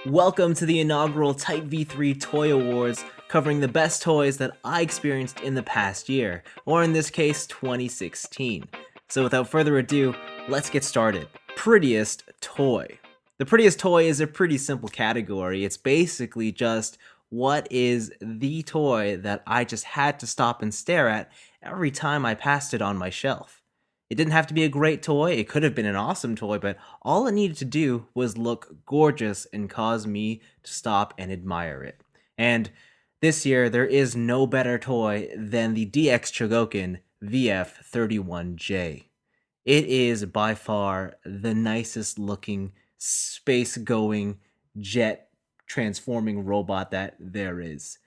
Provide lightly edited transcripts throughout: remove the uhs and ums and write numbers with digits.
Welcome to the inaugural Typev3 Toy Awards, covering the best toys that I experienced in the past year, or in this case, 2016. So without further ado, let's get started. Prettiest toy. The prettiest toy is a pretty simple category. It's basically just what is the toy that I just had to stop and stare at every time I passed it on my shelf. It didn't have to be a great toy, it could have been an awesome toy, but all it needed to do was look gorgeous and cause me to stop and admire it. And this year, there is no better toy than the DX Chogokin VF31J. It is by far the nicest looking space-going jet transforming robot that there is.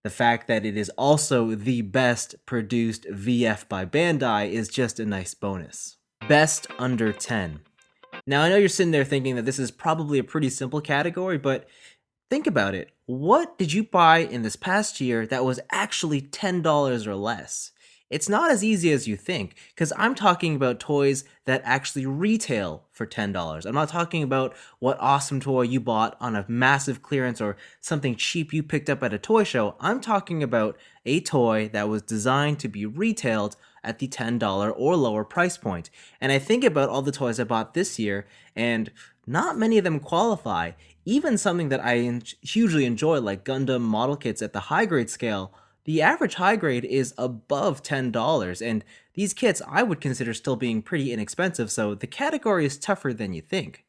The fact that it is also the best produced VF by Bandai is just a nice bonus. Best under 10. Now I know you're sitting there thinking that this is probably a pretty simple category, but think about it. What did you buy in this past year that was actually $10 or less? It's not as easy as you think, because I'm talking about toys that actually retail for $10. I'm not talking about what awesome toy you bought on a massive clearance or something cheap you picked up at a toy show. I'm talking about a toy that was designed to be retailed at the $10 or lower price point. And I think about all the toys I bought this year, and not many of them qualify. Even something that I hugely enjoy, like Gundam model kits at the high grade scale, the average high grade is above $10, and these kits I would consider still being pretty inexpensive, so the category is tougher than you think.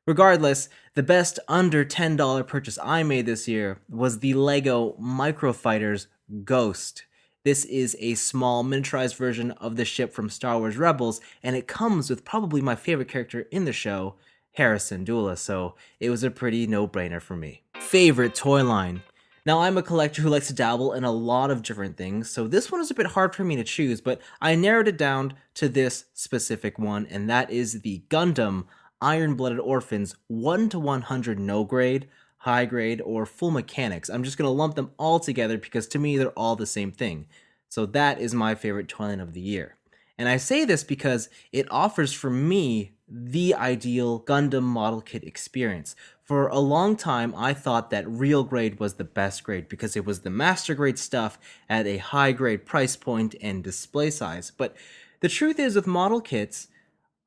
Regardless, the best under $10 purchase I made this year was the LEGO Micro Fighters Ghost. This is a small miniaturized version of the ship from Star Wars Rebels, and it comes with probably my favorite character in the show, Harrison Dula, so it was a pretty no-brainer for me. Favorite toy line. Now, I'm a collector who likes to dabble in a lot of different things, so this one is a bit hard for me to choose, but I narrowed it down to this specific one, and that is the Gundam Iron-Blooded Orphans 1-100 no grade, high grade, or full mechanics. I'm just going to lump them all together because to me they're all the same thing. So that is my favorite toy line of the year. And I say this because it offers for me the ideal Gundam model kit experience. For a long time, I thought that real grade was the best grade because it was the master grade stuff at a high grade price point and display size. But the truth is, with model kits,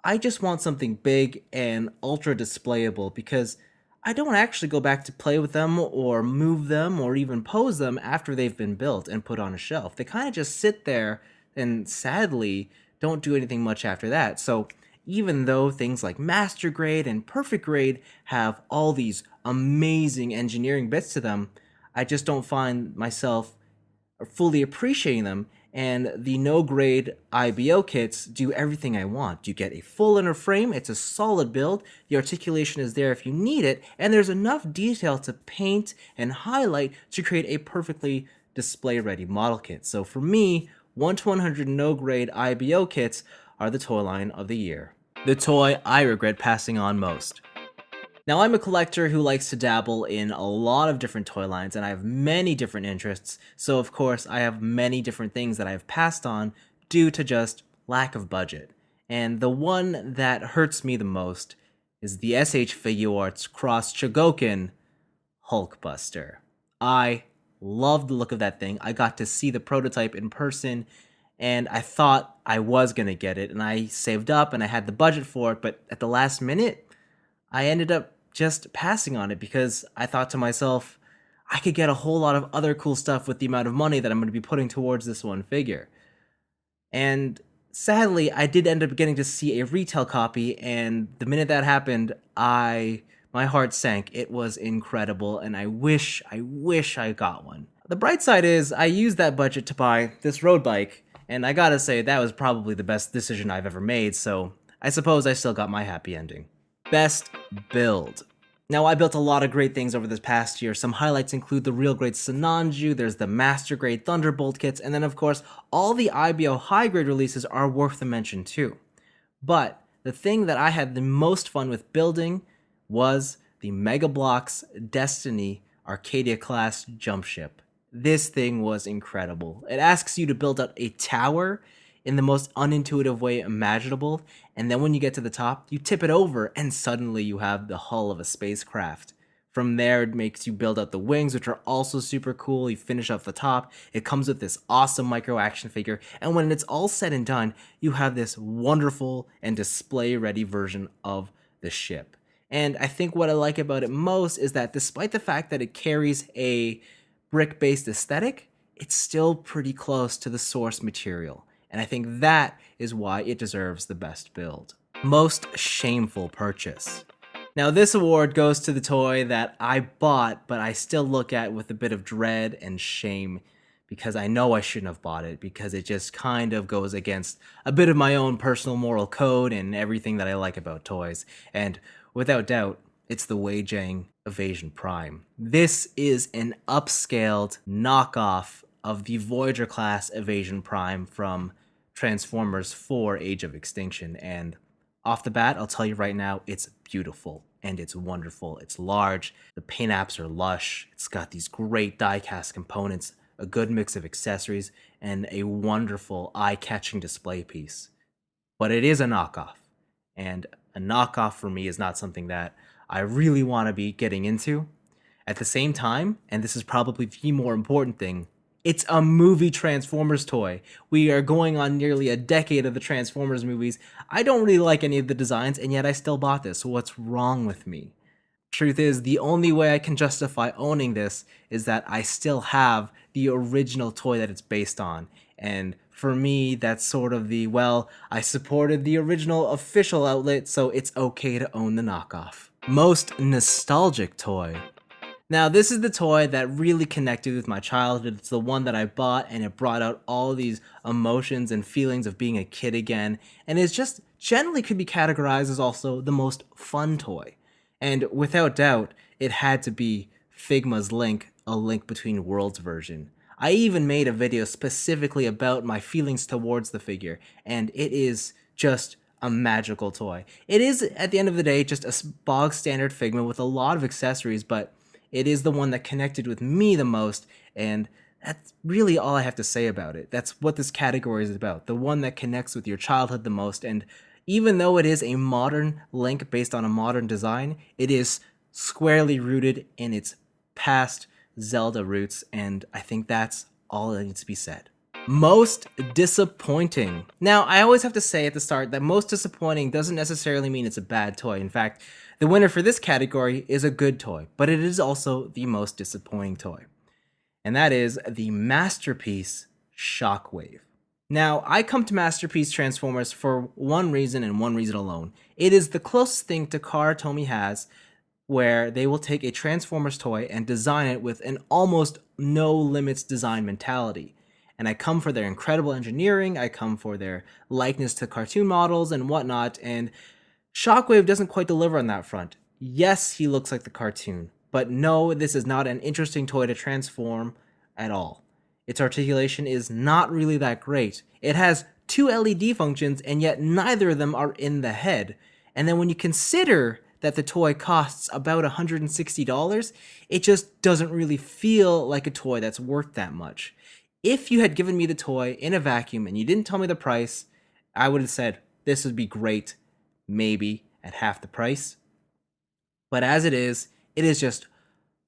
I just want something big and ultra displayable because I don't actually go back to play with them or move them or even pose them after they've been built and put on a shelf. They kind of just sit there and sadly don't do anything much after that. So even though things like master grade and perfect grade have all these amazing engineering bits to them, I just don't find myself fully appreciating them. And the no grade IBO kits do everything I want. You get a full inner frame, it's a solid build, the articulation is there if you need it, and there's enough detail to paint and highlight to create a perfectly display ready model kit. So for me, 1-100 no grade IBO kits are the toy line of the year. The toy I regret passing on most. Now, I'm a collector who likes to dabble in a lot of different toy lines, and I have many different interests, so of course I have many different things that I've passed on due to just lack of budget. And the one that hurts me the most is the SH Figuarts Cross Chogokin Hulkbuster. I love the look of that thing. I got to see the prototype in person, and I thought I was going to get it, and I saved up and I had the budget for it, but at the last minute, I ended up just passing on it because I thought to myself, I could get a whole lot of other cool stuff with the amount of money that I'm going to be putting towards this one figure. And sadly, I did end up getting to see a retail copy, and the minute that happened, my heart sank. It was incredible, and I wish I got one. The bright side is I used that budget to buy this road bike, and I gotta say that was probably the best decision I've ever made, so I suppose I still got my happy ending. Best build. Now, I built a lot of great things over this past year. Some highlights include the real grade Sananju, there's the master grade Thunderbolt kits, and then of course, all the IBO high grade releases are worth a mention too. But the thing that I had the most fun with building was the Mega Bloks Destiny Arcadia class jump ship. This thing was incredible. It asks you to build out a tower in the most unintuitive way imaginable, and then when you get to the top, you tip it over, and suddenly you have the hull of a spacecraft. From there, it makes you build out the wings, which are also super cool. You finish off the top. It comes with this awesome micro action figure. And when it's all said and done, you have this wonderful and display ready version of the ship. And I think what I like about it most is that despite the fact that it carries a brick-based aesthetic, it's still pretty close to the source material. And I think that is why it deserves the best build. Most shameful purchase. Now this award goes to the toy that I bought, but I still look at with a bit of dread and shame because I know I shouldn't have bought it because it just kind of goes against a bit of my own personal moral code and everything that I like about toys. And without doubt, it's the Wei Jiang Evasion Prime. This is an upscaled knockoff of the Voyager class Evasion Prime from Transformers 4 Age of Extinction, and off the bat, I'll tell you right now, it's beautiful and it's wonderful. It's large, the paint apps are lush, it's got these great die-cast components, a good mix of accessories, and a wonderful eye-catching display piece. But it is a knockoff, and a knockoff for me is not something that I really want to be getting into. At the same time, and this is probably the more important thing, it's a movie Transformers toy. We are going on nearly a decade of the Transformers movies. I don't really like any of the designs, and yet I still bought this. So what's wrong with me? Truth is, the only way I can justify owning this is that I still have the original toy that it's based on. And for me, that's sort of the, well, I supported the original official outlet, so it's okay to own the knockoff. Most nostalgic toy. Now, this is the toy that really connected with my childhood. It's the one that I bought, and it brought out all these emotions and feelings of being a kid again. And it's just generally could be categorized as also the most fun toy. And without doubt, it had to be Figma's Link, a Link Between Worlds version. I even made a video specifically about my feelings towards the figure, and it is just a magical toy. It is, at the end of the day, just a bog standard Figma with a lot of accessories, but it is the one that connected with me the most, and that's really all I have to say about it. That's what this category is about, the one that connects with your childhood the most. And even though it is a modern Link based on a modern design, it is squarely rooted in its past Zelda roots, and I think that's all that needs to be said. Most disappointing. Now, I always have to say at the start that most disappointing doesn't necessarily mean it's a bad toy. In fact, the winner for this category is a good toy, but it is also the most disappointing toy. And that is the Masterpiece Shockwave. Now, I come to Masterpiece Transformers for one reason and one reason alone. It is the closest thing Takara Tomy has where they will take a Transformers toy and design it with an almost no limits design mentality. And I come for their incredible engineering, I come for their likeness to cartoon models and whatnot, and Shockwave doesn't quite deliver on that front. Yes, he looks like the cartoon, but no, this is not an interesting toy to transform at all. Its articulation is not really that great. It has 2 LED functions, and yet neither of them are in the head. And then when you consider that the toy costs about $160, it just doesn't really feel like a toy that's worth that much. If you had given me the toy in a vacuum and you didn't tell me the price, I would have said, this would be great, maybe at half the price. But as it is just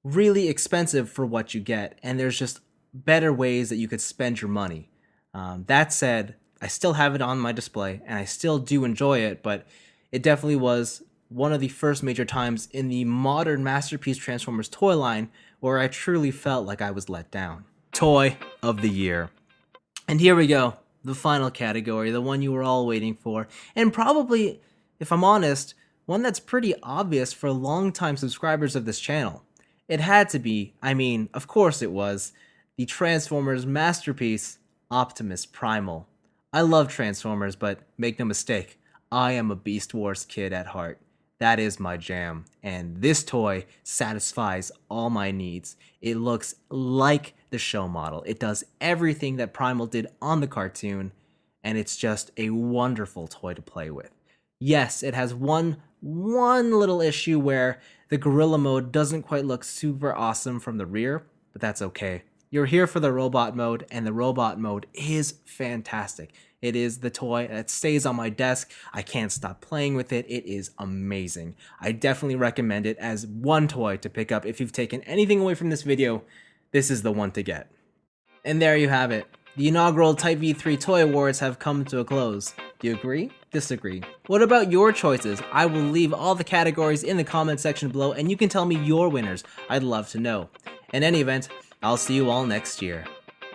really expensive for what you get, and there's just better ways that you could spend your money. That said, I still have it on my display, and I still do enjoy it, but it definitely was one of the first major times in the modern Masterpiece Transformers toy line where I truly felt like I was let down. Toy of the Year. And here we go, the final category, the one you were all waiting for, and probably, if I'm honest, one that's pretty obvious for longtime subscribers of this channel. It had to be, of course it was, the Transformers masterpiece, Optimus Primal. I love Transformers, but make no mistake, I am a Beast Wars kid at heart. That is my jam, and this toy satisfies all my needs. It looks like the show model. It does everything that Primal did on the cartoon, and it's just a wonderful toy to play with. Yes, it has one little issue where the gorilla mode doesn't quite look super awesome from the rear, but that's okay. You're here for the robot mode, and the robot mode is fantastic. It is the toy that stays on my desk. I can't stop playing with it. It is amazing. I definitely recommend it as one toy to pick up. If you've taken anything away from this video, this is the one to get. And there you have it. The inaugural Typev3 Toy Awards have come to a close. Do you agree? Disagree? What about your choices? I will leave all the categories in the comment section below and you can tell me your winners. I'd love to know. In any event, I'll see you all next year.